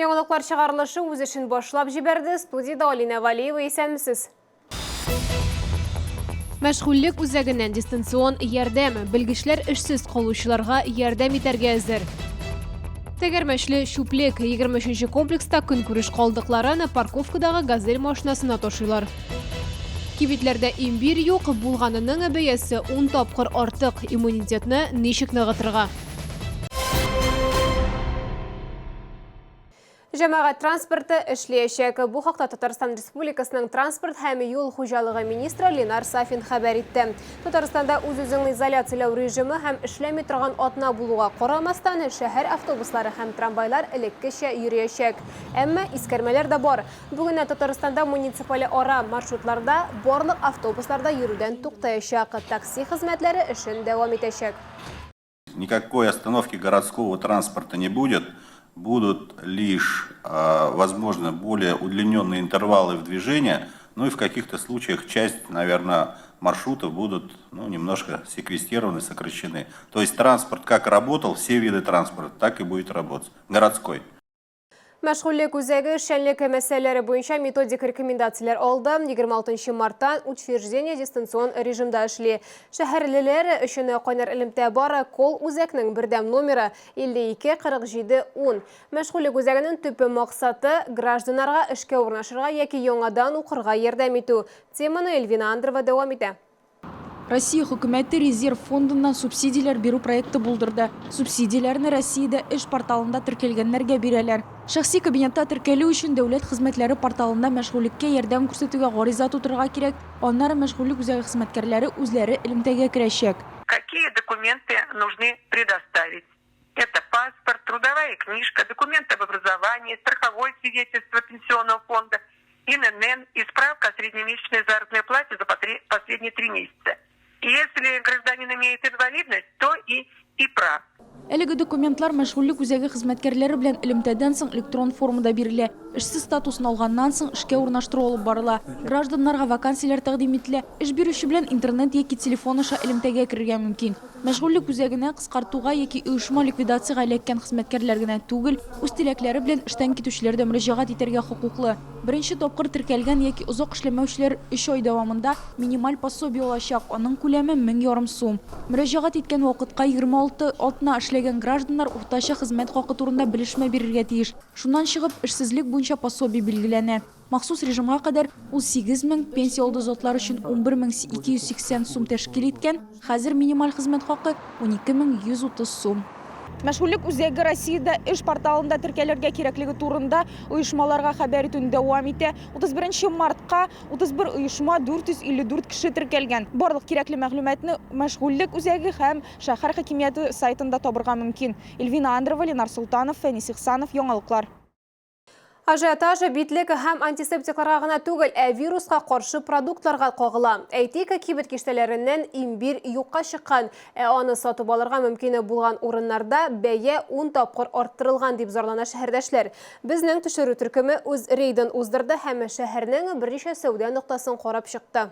Яңалыклар чыгарылышы үз эшен башлап җибәрде. Студияда Алина Валиева, исәнмесез? Мәшгульлек үзәгеннән дистанцион ярдәм, белгечләр эшсез калучыларга ярдәм итәргә әзер. Тәгәрмәчле Шуплек 23-нче комплекста көнкүреш калдыкларын парковкадагы газель машинасына ташыйлар. Кибетләрдә имбир юк, булганының бәясе 10 тапкыр артык. Иммунитетны ничек ныгытырга? Җәмәгать транспорты эшләячәк. Бу хакта Татарстан Республикасының транспорт һәм юл хуҗалыгы министры Ленар Сафин хәбәр итте. Татарстанда үз-үзен изоляцияләү режимы һәм эшләми торган атна булуга карамастан, шәһәр автобуслары һәм трамвайлар элеккечә йөриячәк. Әмма искәрмәләр дә бар. Бүген Татарстанда муниципаль ара маршрутларда барлык автобусларда йөрүдән туктаячак. Такси хезмәтләре эшен дәвам итәчәк. Никакой остановки городского транспорта не будет. Будут лишь, возможно, более удлиненные интервалы в движении, ну и в каких-то случаях часть, наверное, маршрутов будут немножко секвестированы, сокращены. То есть транспорт как работал, все виды транспорта, так и будет работать. Городской. Мәшгульлек үзәге эшчәнлек мәсьәләләре буенча методик рекомендацияләр алды. 26 марттан учреждение дистанцион режимда эшли. Шәһәрлеләр өчен кайнар элемтә бары кол үзәкнең бердәм номеры 52 47 10. Мәшгульлек үзәгенең төп максаты гражданнарга эшкә урнашырга яки яңадан укырга ярдәм итү. Теманы Эльвина Андрова дәвам итә. Россия хөкүмәте резерв фондыннан субсидияләр бирү проекты булдырды. Субсидияләрне Россиядә эш порталында теркәлгәннәргә бирәләр. Шәхси кабинетта теркәлү өчен дәүләт хезмәтләре порталында мәшгульлеккә ярдәм күрсәтүгә гариза тутырырга кирәк. Аннары мәшгульлек үзәге хезмәткәрләре үзләре элемтәгә керәчәк. Какие документы нужны предоставить? Это паспорт, трудовая книжка, документы об образовании, страховое свидетельство пенсионного фонда, ИНН и справка о среднемесячной заработной плате за последние 3 месяца. Если гражданин имеет инвалидность, то и ИПРА. Әлеге документлар мәшгульлек үзәге хезмәткәрләре белән элемтәдән соң электрон формада бирелә. Эшсез статусын алганнан соң эшкә урнаштыру алып барыла. Гражданнарга вакансияләр тәкъдим ителә. Эш бирүче белән интернет яки телефон аша элемтәгә керергә мөмкин. Мәшгульлек үзәгенә кыскартуга яки оешма ликвидациягә эләккән хезмәткәрләр генә түгел, үз теләкләре белән эштән китүчеләр дә мөрәҗәгать итәргә хокуклы. Беренче тапкыр теркәлгән яки озак эшләмәүчеләр 3 ай дәвамында минималь пособие алачак. Аның күләме 1000 сум. Мөрәҗәгать иткән вакытка 26 атна эшләгән гражданнар уртача хезмәт хакы турында белешмә бирергә тиеш. Шуннан чыгып, эшсезлек буенча пособие билгеләнә. Махсус режимга кадәр ул 8000, пенсия алды затлар өчен 11280 сум тәшкил иткән. Хәзер минималь хезмәт хакы 12130 сум. Мәшгульлек үзәге Россиядә эш порталында теркәлергә кирәклеге турында оешмаларга хәбәр итүне дәвам итә. 31 мартка 31 оешма 454 кеше теркәлгән. Барлык кирәкле мәгълүматны мәшгульлек үзәге һәм шәһәр хакимияте сайтында табырга мөмкин. Эльвина Андрова, Ленар Султанов, Фәнис Ихсанов, Яңалыклар. Ажиотаж битлек һәм антисептикларга гына түгел, вируска каршы продуктларга кагыла. Әйтик, кибет киштәләреннән имбир юкка чыккан, аны сатып алырга мөмкин булган урыннарда бәя 10 тапкыр арттырылган дип зарлана шәһәрдәшләр. Безнең төшерү төркеме үз рейдын уздырды һәм шәһәрнең берничә сәүдә ноктасын карап чыкты.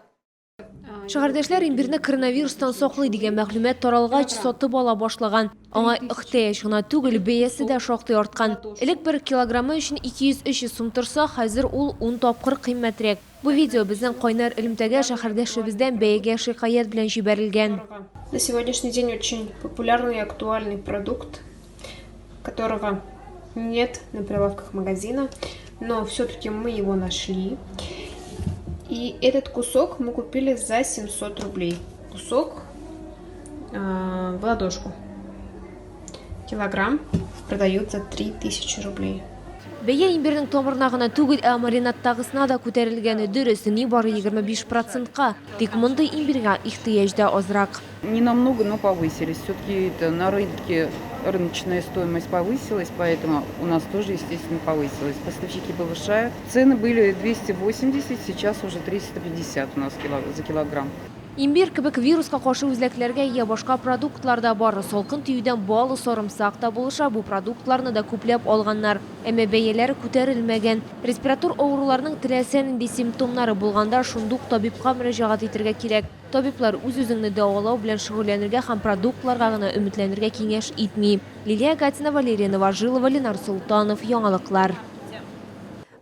Шәһәрдәшләр имбирне коронавирустан саклый дигән мәгълүмат таралгач сатып ала башлаган. Аңа ихтыяҗ гына түгел, бәясе дә шактый арткан. Элек 1 килограммы өчен 200-300 сум торса, хәзер ул 10 тапкыр кыйммәтрәк. Бу видео безнең кайнар элемтәгә шәһәрдәшебездән бәягә шикаят белән җибәрелгән. На сегодняшний день очень популярный и актуальный продукт, которого нет на прилавках магазина, но все-таки мы его нашли. И этот кусок мы купили за 700 рублей. Кусок в ладошку. Килограмм продается 3000 рублей. Бәя имбирнең тамырына гына түгел, маринадтагысына да күтәрелгәне дөрес, ни бары 25%-ка. Тик мондый имбиргә ихтыяҗ да азрак. Не намного, но повысились. Все-таки на рынке рыночная стоимость повысилась, поэтому у нас тоже, естественно, повысилась. Поставщики повышают. Цены были 280, сейчас уже 350 у нас за килограмм. Имбир кебек вирусқа қаршы үзләкләргә ия башка продуктлар да бар. Солқын тиюдән балы, сарымсак та булыша, бу продуктларны да күпләп алганнар. Әмма бәяләре күтәрелмәгән. Респиратор авыруларның теләсә нинди симптомнары булганда шундук табибка мөрәҗәгать итәргә кирәк. Табиблар үз-үзеңне дәвалау белән шөгыльләнергә һәм продуктларга гына өметләнергә киңәш итми. Лилия Гатина, Валерия Новожилова, Ленар Султанов, Яңалыклар.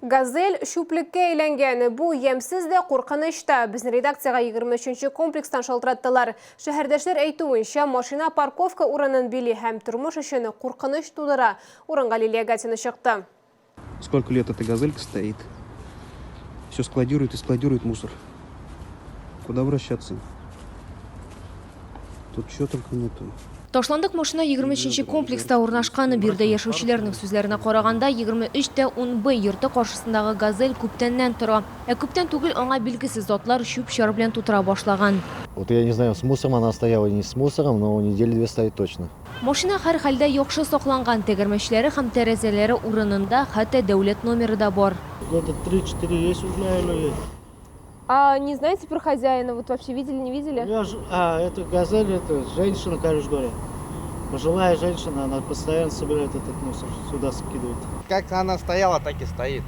Газель шүплеккә әйләнгән. Бу ямсыз да куркыныч та. Безнең редакциягә 23-нче комплекстан шалтыраттылар. Шәһәрдәшләр әйтүенчә, машина парковка урынын били һәм тормыш өчен куркыныч тудыра. Урынга Лилия Гатина чыкты. Сколько лет эта газелька стоит? Все складирует и складирует мусор. Куда обращаться? Тут чего только нету. Ташландык машина 23-нче комплекста урнашканы бирдә яшәүчеләрнең сүзләренә караганда 23-Б йорты каршысындагы газель күптәннән тора. Күптән түгел аңа билгесез затлар шүп чар белән тутыра башлаган. Вот я не знаю, с мусором она стояла, не с мусором, но недели 2 стоит точно. Машина һәр хәлдә яхшы сакланган, тегәрмәчләре һәм тәрәзәләре урынында, хәтта дәүләт номеры да бар. Года 3-4 есть уже, наверное, есть. А не знаете про хозяина? Вот вообще видели, не видели? Это газель, это женщина, короче говоря. Пожилая женщина, она постоянно собирает этот мусор, сюда скидывает. Как она стояла, так и стоит.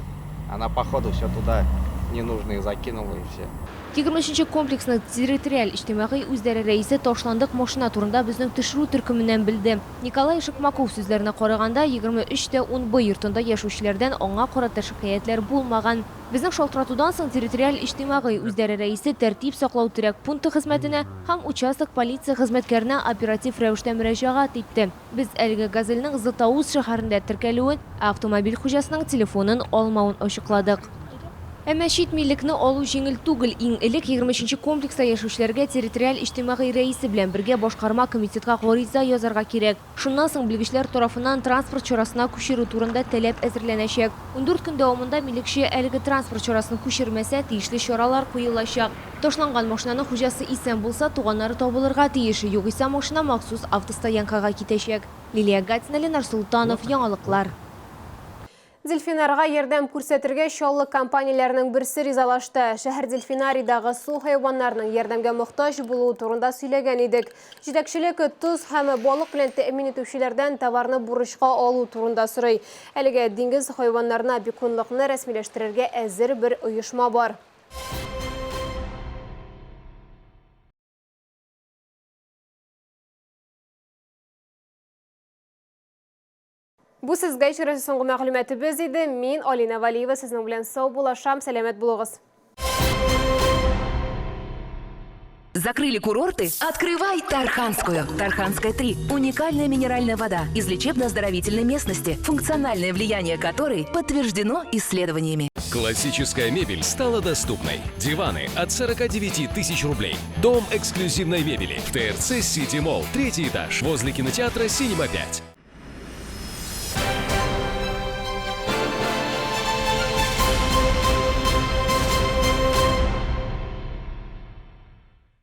Она, походу, все туда ненужные закинула и все. 23-нче комплексның территориаль иҗтимагый үзләре рәисе ташландык машина турында безнең төшерү төркеменнән білді. Николай Шыкмаков сүзләренә караганда 23-Б йортында яшәүчеләрдән аңа карата шикаятләр булмаган. Безнең шалтыратудан соң территориаль иҗтимагый үзләре рәисе тәртип саклау терәк пункты хезмәтенә һәм участок полиция хезмәткәренә оператив рәвештә мөрәҗәгать итте. Без әлеге газельнең Златоуст шәһәрендә теркәлүен, автомобиль хуҗасының телефонын алмавын ачыкладык. Әмма чит миллекне алу җиңел түгел. Иң элек 23-нче комплекста яшәүчеләргә территориаль иҗтимагый рәисе белән бергә башкарма комитетка гариза язарга кирәк. Шуннан соң белгечләр тарафыннан транспорт чарасына күчерү турында таләп әзерләнәчәк. 14 көн дәвамында милекче әлеге транспорт чарасын күчермәсә, тиешле чаралар куелачак. Ташланган машинаның хуҗасы исән булса, туганнары табылырга тиеш. Югыйсә машина махсус автостоянкага китәчәк. Лилия Гатина, Ленар Султанов, Яңалыклар. Дельфинарга ярдәм күрсәтергә чаллы компанияләрнең берсе ризалашты. Шәһәр дельфинарийдагы су хайваннарының ярдәмгә мохтаҗ булуы турында сөйләгән идек. Җитәкчелек туз һәм балык белән тәэмин итүчеләрдән товарны бурычка алу турында сорый. Әлегә диңгез хайваннарына бикунлыкны рәсмиләштерергә әзер бер оешма бар. Бу сезгә ишарәсе соңгы мәгълүматыбыз иде. Мин Алина Валиева сезнең белән сау булашам. Сәламәт булыгыз. Закрыли курорты? Открывай Тарханскую. Тарханская 3. Уникальная минеральная вода из лечебно-оздоровительной местности, функциональное влияние которой подтверждено исследованиями. Классическая мебель стала доступной. Диваны от 49 тысяч рублей. Дом эксклюзивной мебели в ТРЦ Сити Молл, 3-й этаж, возле кинотеатра Синема 5.